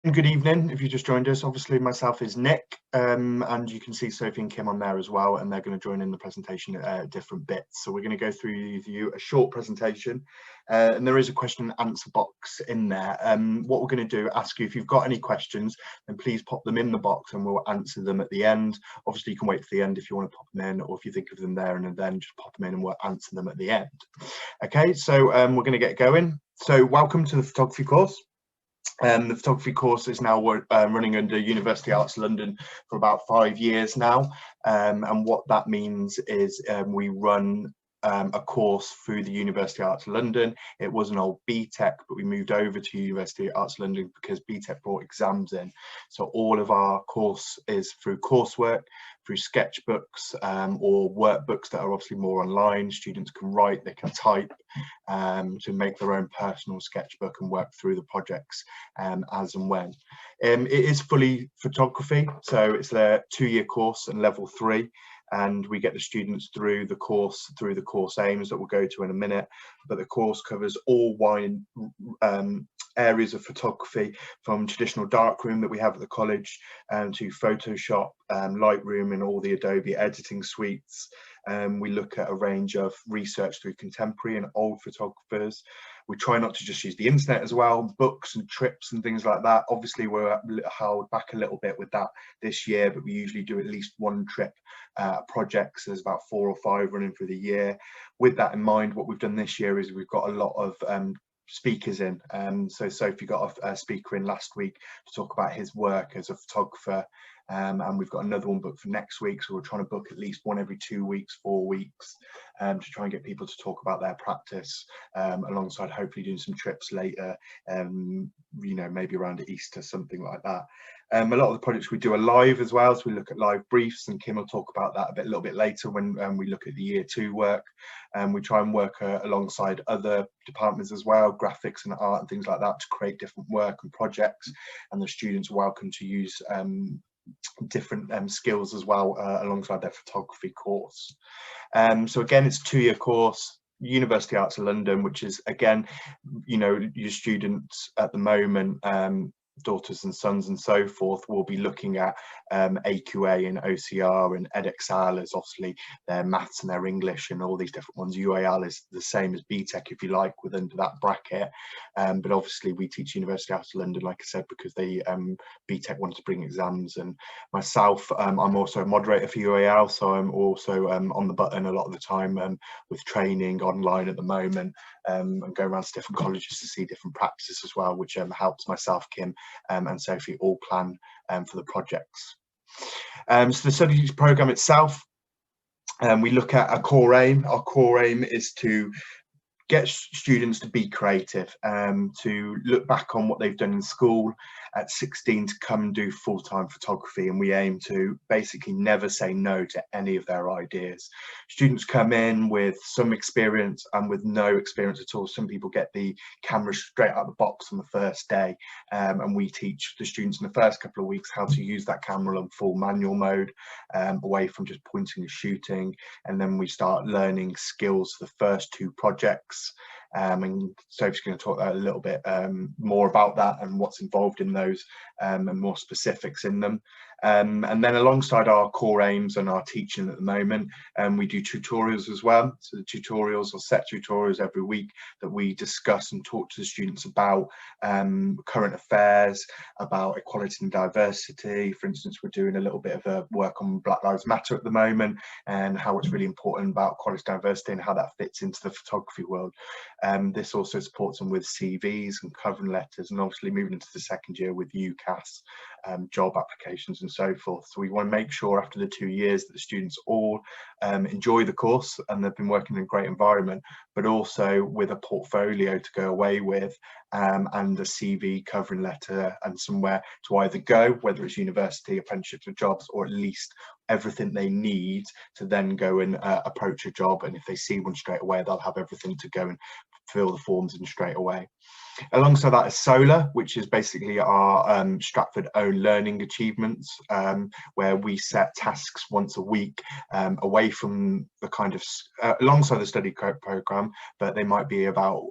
Good evening. If you just joined us, obviously myself is Nick, and you can see Sophie and Kim on there as well, and they're going to join in the presentation at different bits. So we're going to go through with you a short presentation, and there is a question and answer box in there. What we're going to do, ask you if you've got any questions, then please pop them in the box and we'll answer them at the end. Obviously you can wait for the end if you want to pop them in, or if you think of them there and then just pop them in and we'll answer them at the end. Okay, so we're going to get going. So welcome to the photography course. The photography course is now running under University Arts London for about 5 years now, and what that means is we run a course through the University Arts London. It was an old BTEC, but we moved over to University Arts London because BTEC brought exams in. So all of our course is through coursework, through sketchbooks or workbooks that are obviously more online. Students can write, they can type to make their own personal sketchbook and work through the projects as and when. It is fully photography, so it's a 2-year course and level 3. And we get the students through the course aims that we'll go to in a minute. But the course covers all wide areas of photography, from traditional darkroom that we have at the college to Photoshop, Lightroom and all the Adobe editing suites. We look at a range of research through contemporary and old photographers. We try not to just use the internet as well, books and trips and things like that. Obviously we're held back a little bit with that this year, but we usually do at least one trip projects. There's about 4 or 5 running through the year. With that in mind, what we've done this year is we've got a lot of speakers in. So Sophie got a speaker in last week to talk about his work as a photographer, and we've got another one booked for next week, so we're trying to book at least one every 2 weeks, 4 weeks, to try and get people to talk about their practice, alongside hopefully doing some trips later, you know, maybe around Easter, something like that. A lot of the projects we do are live as well, so we look at live briefs, and Kim will talk about that a little bit later when we look at the year 2 work. We try and work alongside other departments as well, graphics and art and things like that, to create different work and projects, and the students are welcome to use different skills as well alongside their photography course. So again, it's a 2-year course. University Arts of London, which is, again, you know, your students at the moment, daughters and sons and so forth, will be looking at AQA and OCR and EdXL as obviously their maths and their English and all these different ones. UAL is the same as BTEC, if you like, within that bracket, but obviously we teach University Arts of London, like I said, because they BTEC wanted to bring exams. And myself, I'm also a moderator for UAL, so I'm also on the button a lot of the time with training online at the moment, and go around to different colleges to see different practices as well, which helps myself, Kim, and Sophie all plan for the projects. So the studies programme itself, we look at a core aim. Our core aim is to get students to be creative, to look back on what they've done in school at 16 to come and do full-time photography, and we aim to basically never say no to any of their ideas. Students come in with some experience and with no experience at all. Some people get the camera straight out of the box on the first day, and we teach the students in the first couple of weeks how to use that camera on full manual mode, away from just pointing and shooting, and then we start learning skills for the first 2 projects. And Sophie's going to talk a little bit more about that and what's involved in those, and more specifics in them. And then alongside our core aims and our teaching at the moment, we do tutorials as well. So the tutorials are set tutorials every week that we discuss and talk to the students about current affairs, about equality and diversity. For instance, we're doing a little bit of a work on Black Lives Matter at the moment, and how it's really important about equality and diversity and how that fits into the photography world. This also supports them with CVs and covering letters, and obviously moving into the second year with UCAS, job applications and so forth. So we want to make sure after the 2 years that the students all enjoy the course and they've been working in a great environment, but also with a portfolio to go away with, and a CV, covering letter, and somewhere to either go, whether it's university, apprenticeships or jobs, or at least everything they need to then go and approach a job. And if they see one straight away, they'll have everything to go and fill the forms in straight away. Alongside that is Solar, which is basically our Stratford own learning achievements, where we set tasks once a week away from the kind of alongside the study program, but they might be about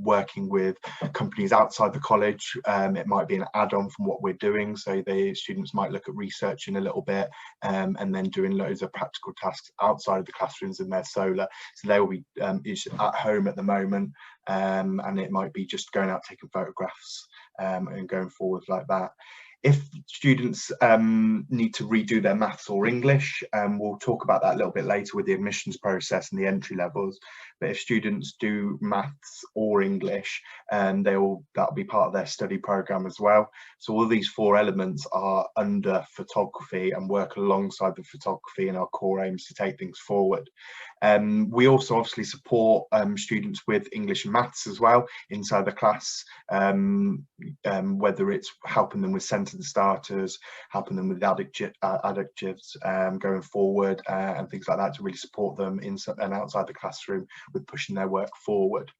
working with companies outside the college. It might be an add-on from what we're doing, so the students might look at researching a little bit and then doing loads of practical tasks outside of the classrooms in their Solar. So they will be at home at the moment, and it might be just going out taking photographs and going forward like that. If students need to redo their maths or English, we'll talk about that a little bit later with the admissions process and the entry levels. But if students do maths or English, that'll be part of their study program as well. So all these 4 elements are under photography and work alongside the photography and our core aims to take things forward. We also obviously support students with English and maths as well inside the class, whether it's helping them with sentence starters, helping them with adjectives going forward, and things like that, to really support them inside and outside the classroom with pushing their work forward.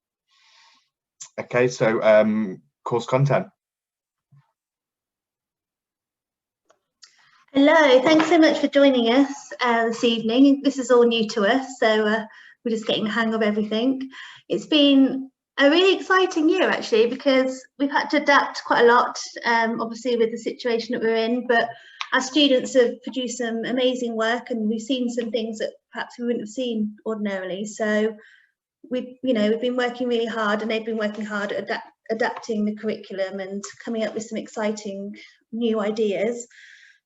Okay, so course content. Hello, thanks so much for joining us this evening. This is all new to us, so we're just getting the hang of everything. It's been a really exciting year actually, because we've had to adapt quite a lot, obviously with the situation that we're in, but our students have produced some amazing work and we've seen some things that perhaps we wouldn't have seen ordinarily. So we've been working really hard, and they've been working hard at adapting the curriculum and coming up with some exciting new ideas.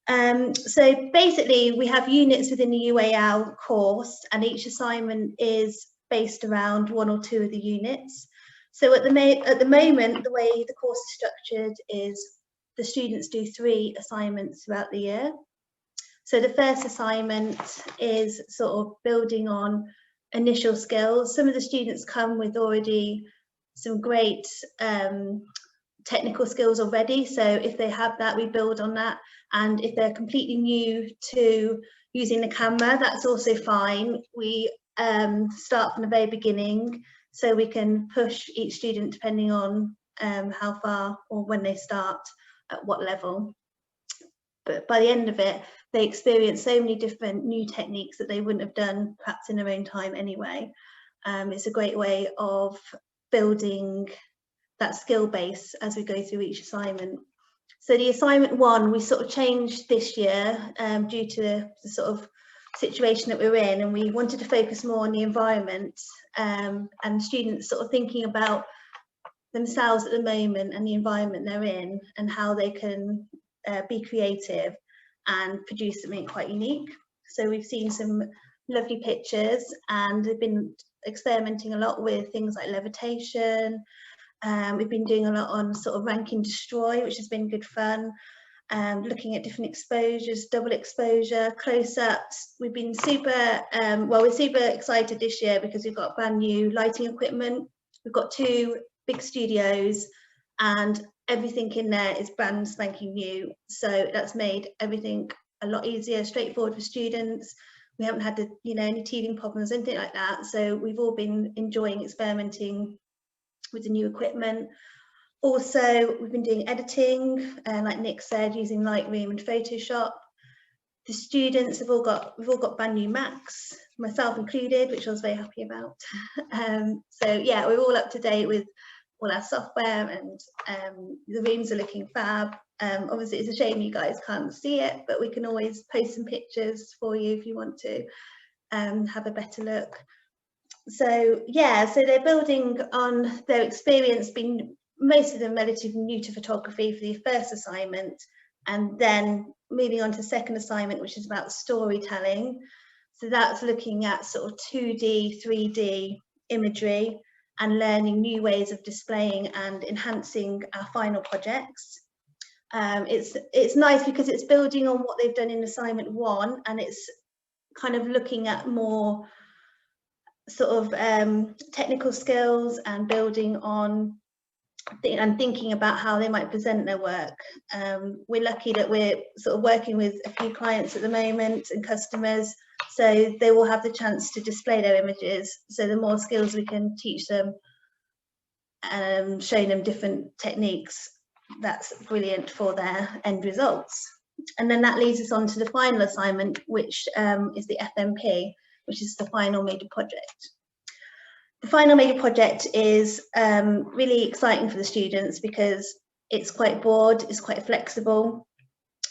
So basically we have units within the UAL course, and each assignment is based around 1 or 2 of the units. So at the moment, the way the course is structured is the students do 3 assignments throughout the year. So the first assignment is sort of building on initial skills. Some of the students come with already some great technical skills already, so if they have that, we build on that. And if they're completely new to using the camera, that's also fine. We start from the very beginning, so we can push each student depending on how far or when they start, at what level. But by the end of it, they experience so many different new techniques that they wouldn't have done perhaps in their own time anyway. It's a great way of building that skill base as we go through each assignment. So the assignment 1 we sort of changed this year due to the sort of situation that we're in, and we wanted to focus more on the environment and students sort of thinking about themselves at the moment and the environment they're in, and how they can be creative and produce something quite unique. So we've seen some lovely pictures, and they've been experimenting a lot with things like levitation. We've been doing a lot on sort of rank and destroy, which has been good fun. Looking at different exposures, double exposure, close-ups. We've been we're super excited this year because we've got brand new lighting equipment. We've got 2 big studios, and everything in there is brand spanking new. So that's made everything a lot easier, straightforward for students. We haven't had any teething problems, anything like that. So we've all been enjoying experimenting with the new equipment. Also, we've been doing editing, like Nick said, using Lightroom and Photoshop. The students we've all got brand new Macs, myself included, which I was very happy about. So yeah, we're all up to date with all our software, and the rooms are looking fab. Obviously, it's a shame you guys can't see it, but we can always post some pictures for you if you want to have a better look. So yeah, so they're building on their experience, being most of them relatively new to photography for the first assignment, and then moving on to the second assignment, which is about storytelling. So that's looking at sort of 2D, 3D imagery and learning new ways of displaying and enhancing our final projects. It's nice because it's building on what they've done in assignment 1, and it's kind of looking at more sort of technical skills and building on and thinking about how they might present their work. We're lucky that we're sort of working with a few clients at the moment and customers, so they will have the chance to display their images. So the more skills we can teach them showing them different techniques. That's brilliant for their end results. And then that leads us on to the final assignment, which is the FMP, which is the final major project. The final major project is really exciting for the students because it's quite broad, it's quite flexible.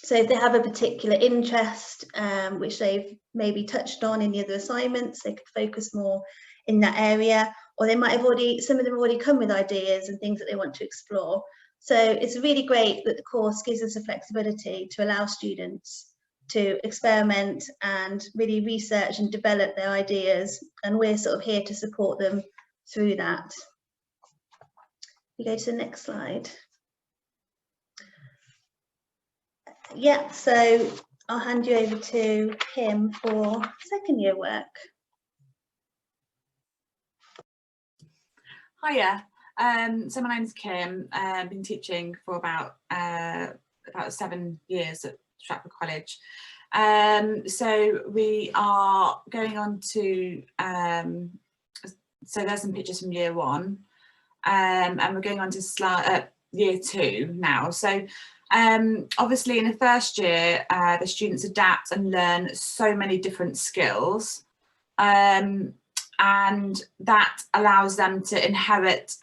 So if they have a particular interest, which they've maybe touched on in the other assignments, they could focus more in that area, or they might have already, some of them have already come with ideas and things that they want to explore. So it's really great that the course gives us the flexibility to allow students to experiment and really research and develop their ideas, and we're sort of here to support them through that. We go to the next slide. Yeah, so I'll hand you over to Kim for second year work. Hiya, so my name's Kim. I've been teaching for about 7 years at Stratford College. So we are going on to, so there's some pictures from year 1, and we're going on to year 2 now. So obviously in the first year, the students adapt and learn so many different skills. And that allows them to inherit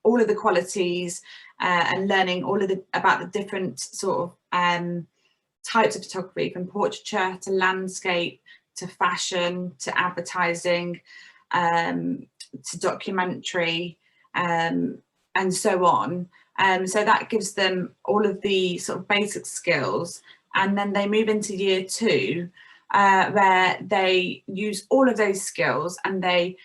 all of the qualities and learning all of about the different sort of types of photography, from portraiture to landscape to fashion to advertising to documentary and so on. So that gives them all of the sort of basic skills, and then they move into year 2 where they use all of those skills and they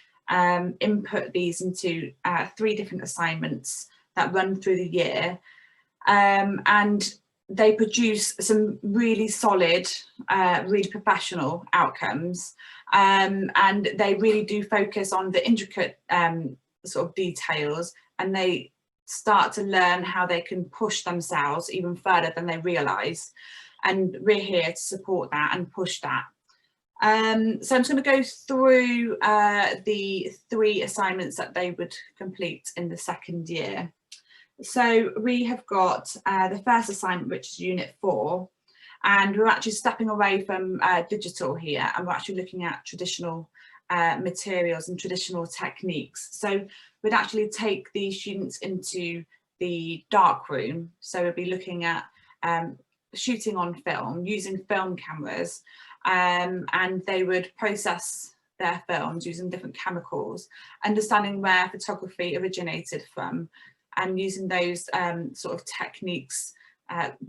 input these into 3 different assignments that run through the year, and they produce some really solid, really professional outcomes, and they really do focus on the intricate sort of details, and they start to learn how they can push themselves even further than they realise. And we're here to support that and push that. So I'm just going to go through the 3 assignments that they would complete in the second year. So we have got the first assignment, which is Unit 4, and we're actually stepping away from digital here, and we're actually looking at traditional materials and traditional techniques. So we'd actually take the students into the dark room. So we'll be looking at shooting on film, using film cameras, and they would process their films using different chemicals, understanding where photography originated from, and using those sort of techniques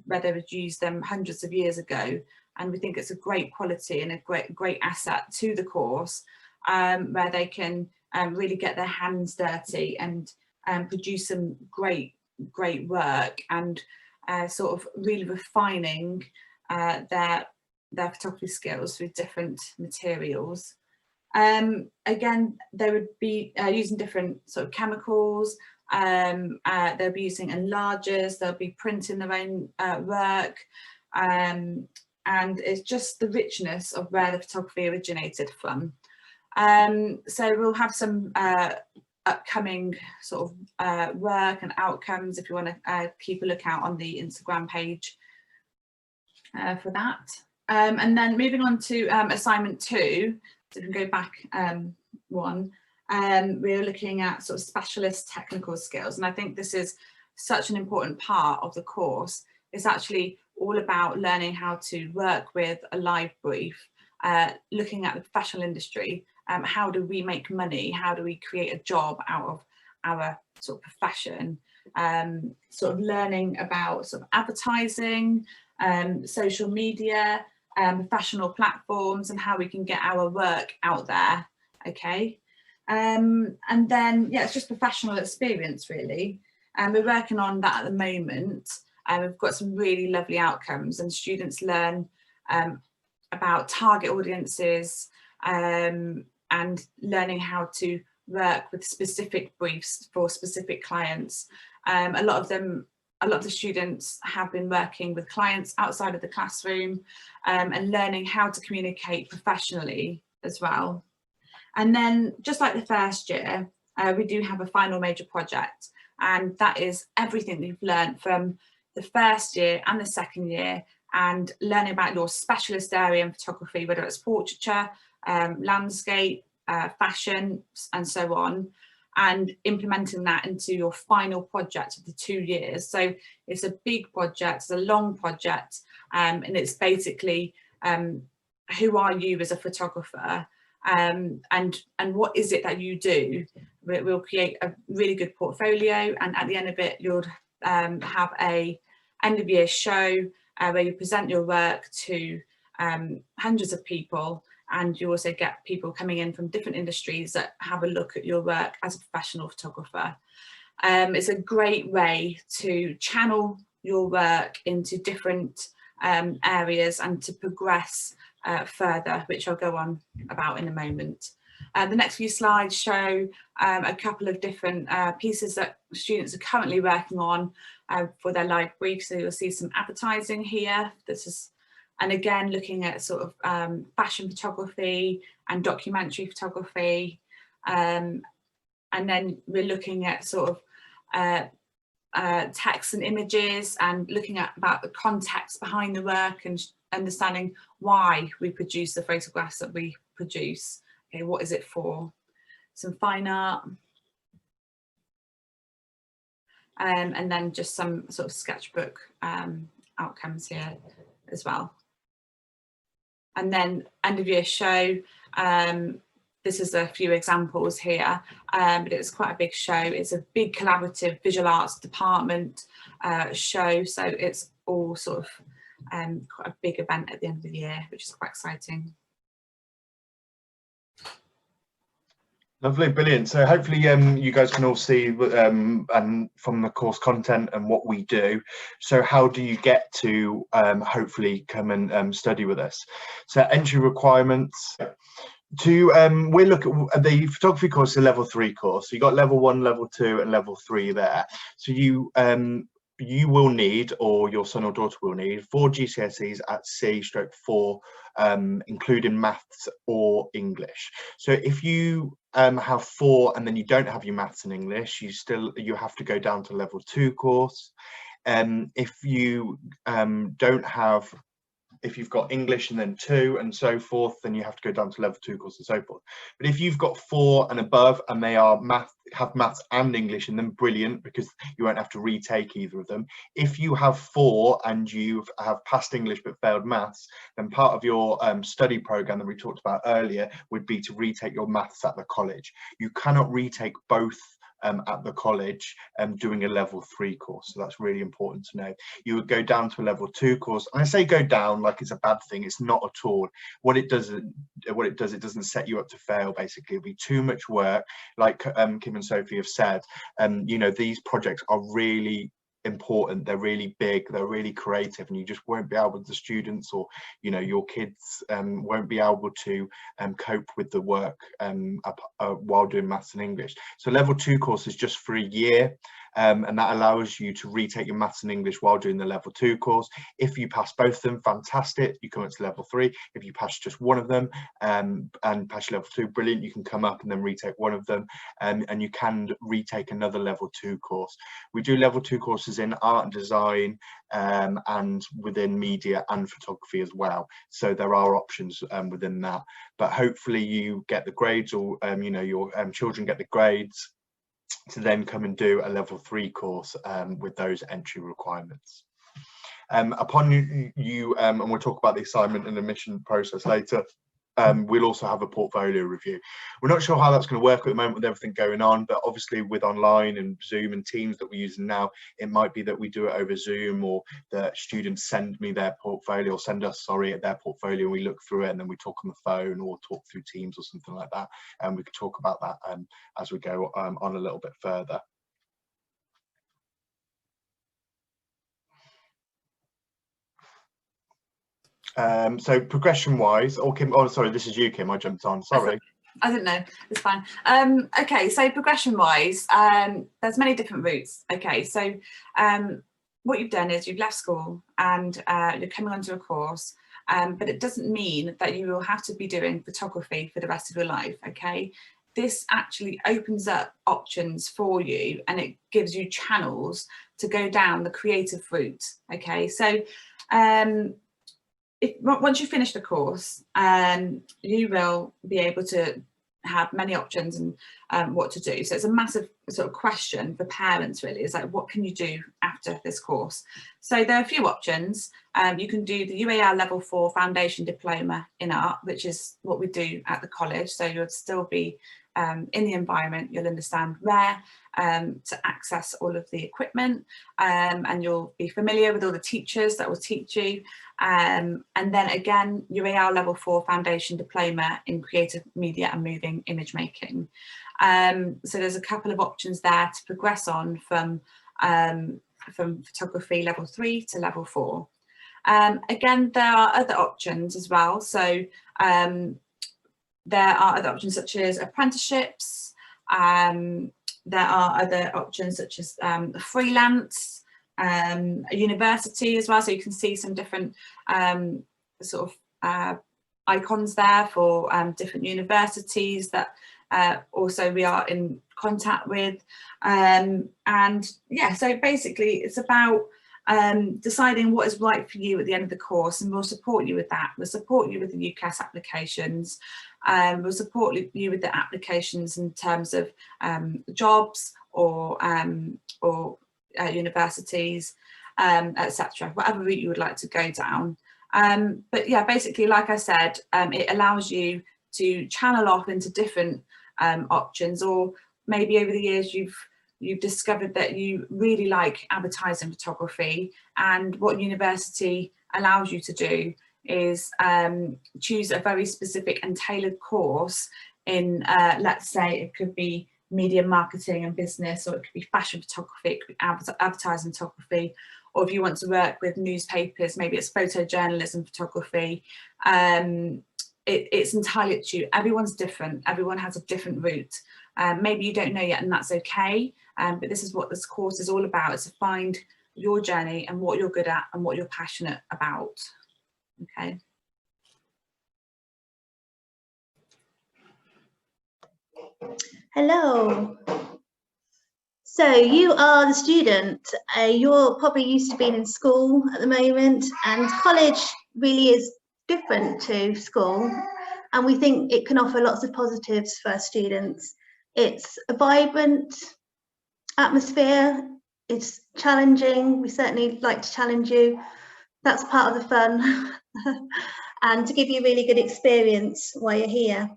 where they would use them hundreds of years ago. And we think it's a great quality and a great asset to the course, where they can really get their hands dirty and produce some great work, and sort of really refining their photography skills with different materials. Again, they would be using different sort of chemicals. They'll be using enlargers, they'll be printing their own work, and it's just the richness of where the photography originated from. So we'll have some upcoming sort of work and outcomes if you want to keep a lookout on the Instagram page for that. And then moving on to assignment 2, so we can go back one, we're looking at sort of specialist technical skills, and I think this is such an important part of the course. It's actually all about learning how to work with a live brief, looking at the professional industry. How do we make money? How do we create a job out of our sort of profession? Sort of learning about sort of advertising, social media, professional platforms, and how we can get our work out there. Okay, and then yeah, it's just professional experience really, and we're working on that at the moment. We've got some really lovely outcomes, and students learn about target audiences, and learning how to work with specific briefs for specific clients. A lot of the students have been working with clients outside of the classroom, and learning how to communicate professionally as well. And then just like the first year, we do have a final major project, and that is everything we've learned from the first year and the second year, and learning about your specialist area in photography, whether it's portraiture, landscape, fashion, and so on, and implementing that into your final project of the 2 years. So it's a big project, it's a long project, and it's basically who are you as a photographer, and what is it that you do. We'll create a really good portfolio, and at the end of it you'll have a end of year show where you present your work to hundreds of people, and you also get people coming in from different industries that have a look at your work as a professional photographer. It's a great way to channel your work into different areas and to progress further, which I'll go on about in a moment. The next few slides show a couple of different pieces that students are currently working on for their live brief. So you'll see some advertising here. This is, and again, looking at sort of fashion photography and documentary photography. And then we're looking at sort of text and images, and looking at about the context behind the work and understanding why we produce the photographs that we produce. Okay, what is it for? Some fine art. And then just some sort of sketchbook outcomes here as well. And then end of year show. This is a few examples here, but it's quite a big show. It's a big collaborative visual arts department show. So it's all sort of quite a big event at the end of the year, which is quite exciting. Lovely, brilliant. So hopefully you guys can all see and from the course content and what we do. So how do you get to hopefully come and study with us? So entry requirements. We look at the photography course, is a level 3 course. So you got level 1, level 2 and level 3 there. So you will need, or your son or daughter will need, 4 GCSEs at C/4, including maths or English. So if you have 4 and then you don't have your maths and English, you have to go down to level 2 course. If you don't have, if you've got English and then 2 and so forth, then you have to go down to level 2 course and so forth. But if you've got 4 and above and they are have maths and English in them, brilliant, because you won't have to retake either of them. If you have 4 and you have passed English but failed maths, then part of your study program that we talked about earlier would be to retake your maths at the college. You cannot retake both at the college doing a level 3 course, so that's really important to know. You would go down to a level 2 course, and I say go down like it's a bad thing. It's not at all. What it does, it doesn't set you up to fail. Basically, it'll be too much work. Like Kim and Sophie have said, you know, these projects are really important, they're really big, they're really creative, and you just won't be able, the students or, you know, your kids won't be able to cope with the work while doing maths and English. So level 2 course is just for a year, and that allows you to retake your maths and English while doing the level 2 course. If you pass both of them, fantastic, you come up to level 3. If you pass just one of them and pass level 2, brilliant, you can come up and then retake one of them, and you can retake another level 2 course. We do level 2 courses in art and design and within media and photography as well, so there are options within that. But hopefully you get the grades, or you know, your children get the grades to then come and do a level 3 course with those entry requirements. Upon you and we'll talk about the assignment and admission process later, we'll also have a portfolio review. We're not sure how that's going to work at the moment with everything going on, but obviously with online and Zoom and Teams that we're using now, it might be that we do it over Zoom, or that students send me their portfolio, or send us, sorry, their portfolio, and we look through it and then we talk on the phone or talk through Teams or something like that, and we could talk about that as we go on a little bit further. So progression wise, or Kim, oh sorry, this is you, Kim, I jumped on, sorry. I didn't know, it's fine. Okay, so progression wise, there's many different routes. Okay, so what you've done is you've left school and you're coming onto a course, but it doesn't mean that you will have to be doing photography for the rest of your life. Okay, this actually opens up options for you, and it gives you channels to go down the creative route. Okay, so once you finish the course, you will be able to have many options and what to do. So it's a massive sort of question for parents, really, is like, what can you do after this course? So there are a few options. You can do the UAL Level 4 Foundation Diploma in Art, which is what we do at the college. So you'll still be in the environment, you'll understand where to access all of the equipment, and you'll be familiar with all the teachers that will teach you. And then again, UAL Level 4 Foundation Diploma in Creative Media and Moving Image Making. So there's a couple of options there to progress on from photography Level 3 to Level 4. Again, there are other options as well. So there are other options such as apprenticeships. There are other options such as freelance, a university as well. So you can see some different sort of icons there for different universities that also we are in contact with. And yeah, so basically it's about deciding what is right for you at the end of the course, and we'll support you with that. We'll support you with the UCAS applications. We'll support you with the applications in terms of jobs or universities, etc. Whatever route you would like to go down. But yeah, basically, like I said, it allows you to channel off into different options, or maybe over the years you've discovered that you really like advertising photography, and what university allows you to do is choose a very specific and tailored course in, let's say it could be media marketing and business, or it could be fashion photography, it could be advertising photography, or if you want to work with newspapers, maybe it's photojournalism photography. It's entirely up to you. Everyone's different, everyone has a different route. Maybe you don't know yet, and that's okay, but this is what this course is all about, is to find your journey and what you're good at and what you're passionate about. Okay. Hello. So you are the student. You're probably used to being in school at the moment, and college really is different to school, and we think it can offer lots of positives for our students. It's a vibrant atmosphere. It's challenging. We certainly like to challenge you. That's part of the fun. And to give you a really good experience while you're here.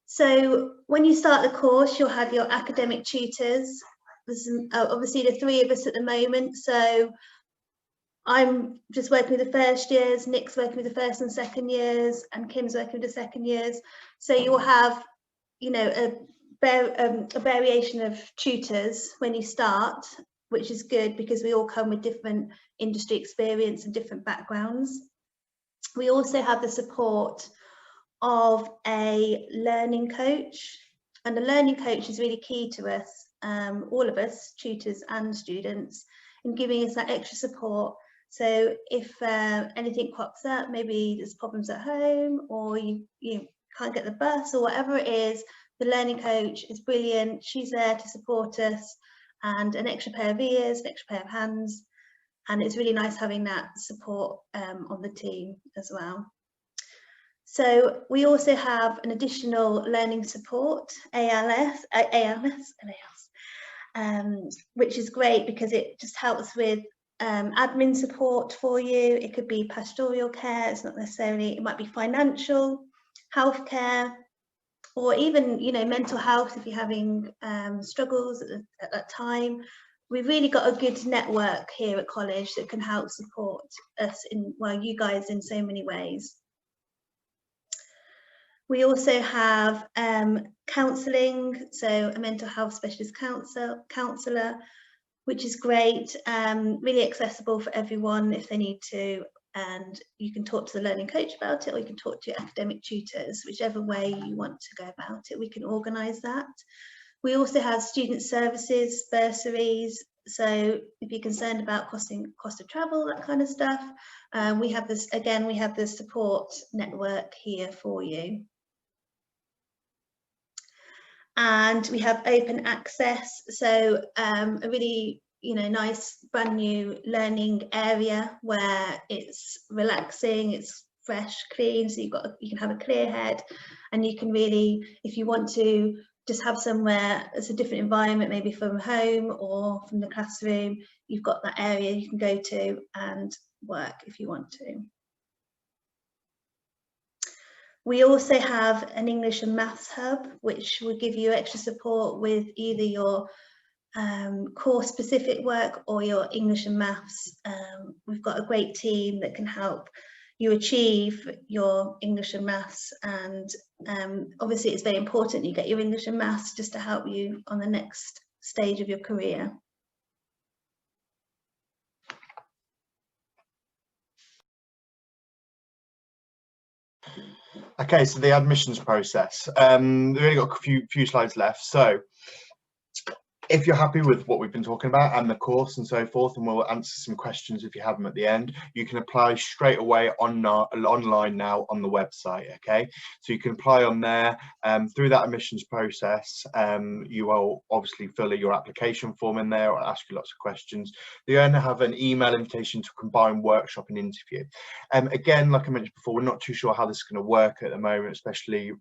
So when you start the course, you'll have your academic tutors. There's obviously the three of us at the moment. So I'm just working with the first years, Nick's working with the first and second years, and Kim's working with the second years. So you'll have, you know, a variation of tutors when you start, which is good because we all come with different industry experience and different backgrounds. We also have the support of a learning coach, and the learning coach is really key to us, all of us, tutors and students, in giving us that extra support. So if anything crops up, maybe there's problems at home, or you can't get the bus, or whatever it is, the learning coach is brilliant. She's there to support us, and an extra pair of ears, an extra pair of hands, and it's really nice having that support on the team as well. So we also have an additional learning support, ALS, which is great because it just helps with admin support for you. It could be pastoral care, it's not necessarily, it might be financial, healthcare, or even, you know, mental health if you're having struggles at that time. We've really got a good network here at college that can help support us in, well, you guys in so many ways. We also have counselling, so a mental health specialist counsellor, which is great, really accessible for everyone if they need to, and you can talk to the learning coach about it, or you can talk to your academic tutors, whichever way you want to go about it, we can organise that. We also have student services, bursaries, so if you're concerned about cost of travel, that kind of stuff, we have this, again, we have the support network here for you. And we have open access, so a really nice brand new learning area where it's relaxing, it's fresh, clean, so you can have a clear head, and you can really, if you want to just have somewhere that's a different environment, maybe from home or from the classroom, you've got that area you can go to and work if you want to. We also have an English and Maths hub, which will give you extra support with either your course specific work or your English and Maths. We've got a great team that can help you achieve your English and Maths, and obviously it's very important you get your English and Maths just to help you on the next stage of your career. Okay, so the admissions process. We've only got a few slides left. So if you're happy with what we've been talking about and the course and so forth, and we'll answer some questions if you have them at the end, you can apply straight away online now on the website. Okay, so you can apply on there. Through that admissions process, you will obviously fill your application form in there, or ask you lots of questions. You then have an email invitation to combine workshop and interview. Again, like I mentioned before, we're not too sure how this is going to work at the moment, especially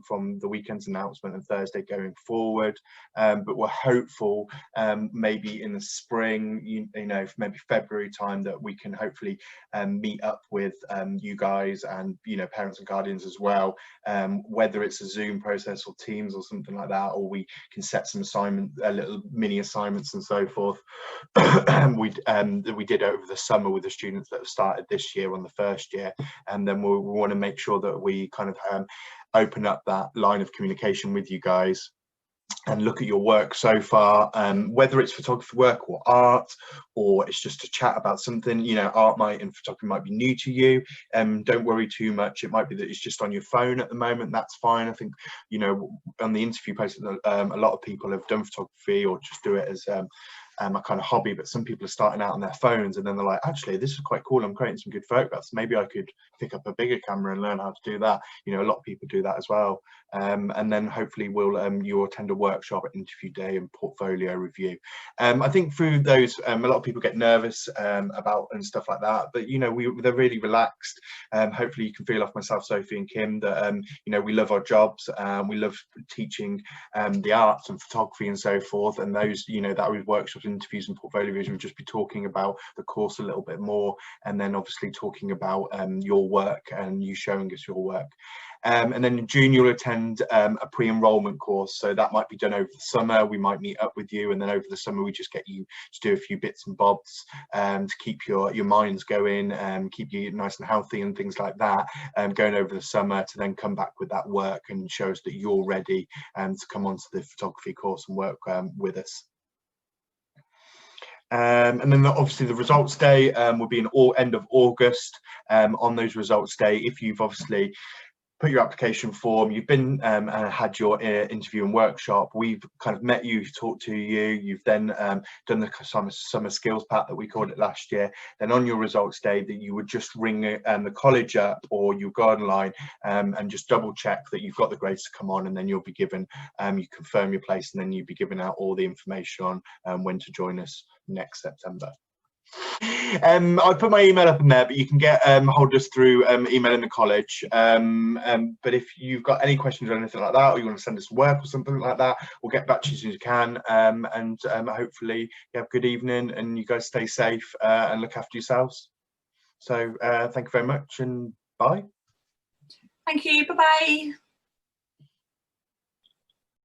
from the weekend's announcement and Thursday going forward, but we're hopeful maybe in the spring, you know, maybe February time, that we can hopefully meet up with you guys and, you know, parents and guardians as well, whether it's a Zoom process or Teams or something like that, or we can set some little mini assignments and so forth. We did over the summer with the students that have started this year on the first year, and then we want to make sure that we kind of open up that line of communication with you guys and look at your work so far, whether it's photography work or art, or it's just a chat about something. You know, art and photography might be new to you. Don't worry too much. It might be that it's just on your phone at the moment. That's fine. I think, you know, on the interview process, a lot of people have done photography or just do it as a kind of hobby, but some people are starting out on their phones, and then they're like, actually, this is quite cool, I'm creating some good photographs, maybe I could pick up a bigger camera and learn how to do that. You know, a lot of people do that as well. And then hopefully you'll attend a workshop, interview day and portfolio review. I think through those, a lot of people get nervous about and stuff like that, but you know, they're really relaxed. Hopefully you can feel off myself, Sophie and Kim, that you know, we love our jobs, we love teaching the arts and photography and so forth, and those, you know, that with workshops, interviews and portfolio reviews, we'll just be talking about the course a little bit more, and then obviously talking about your work and you showing us your work. And then in June you'll attend a pre-enrollment course, so that might be done over the summer. We might meet up with you, and then over the summer we just get you to do a few bits and bobs to keep your minds going, keep you nice and healthy and things like that, going over the summer, to then come back with that work and show us that you're ready to come onto the photography course and work with us. And then obviously the results day will be in end of August. On those results day, if you've obviously put your application form, you've been and had your interview and workshop, we've kind of met you, talked to you, you've then done the summer skills pack that we called it last year, then on your results day that you would just ring the college up or your garden line and just double check that you've got the grades to come on, and then you'll be given, you confirm your place, and then you'll be given out all the information on when to join us next September. I put my email up in there, but you can get hold us through emailing the college. But if you've got any questions or anything like that, or you want to send us work or something like that, we'll get back to you as soon as you can. And hopefully you have a good evening, and you guys stay safe and look after yourselves. So thank you very much, and bye. Thank you. Bye bye.